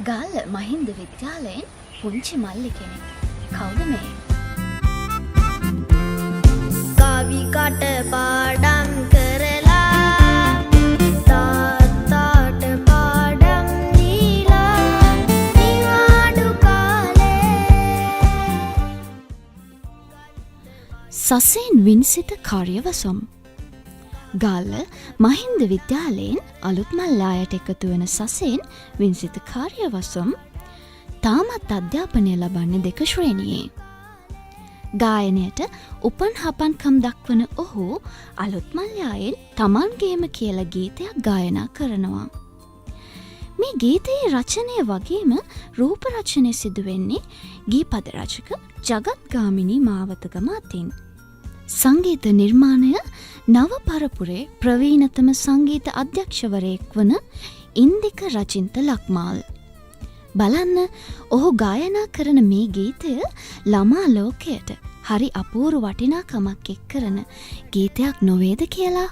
ගාල්ල මහින්ද විද්‍යාලයෙන් පුංචි මල්ලි කෙනෙක්. කවුද මේ? කවි කට පාඩම් කරලා තාත්තාට පාඩම් දීලා නිවාඩු කාලේ සසෙන් වින්සිත කාර්යවසම්. ගාල්ල මහින්ද විද්‍යාලයෙන් අලුත් මල්ලායට එකතු වන සසෙන් වින්සිත කාර්යවසම් තාමත් අධ්‍යාපනය ලබන්නේ 2 ශ්‍රේණියේ. ගායනයට උපන් හපන්කම් දක්වන ඔහු අලුත් මල්යායෙන් තමන්ගේම කියලා ගීතයක් ගායනා කරනවා. මේ ගීතයේ රචනය වගේම රූප රචනය සිදුවෙන්නේ ගීපද රචක ජගත්ගාමිණී මාවතගම අතින්. සංගීත නිර්මාණය නව පරපුරේ ප්‍රවීණතම සංගීත අධ්‍යක්ෂවරයෙක් වන ඉන්දික රචින්ත ලක්මාල්. බලන්න ඔහු ගායනා කරන මේ ගීතය ළමා ලෝකයට හරි අපූරු වටිනාකමක් එක් කරන ගීතයක් නොවේද කියලා.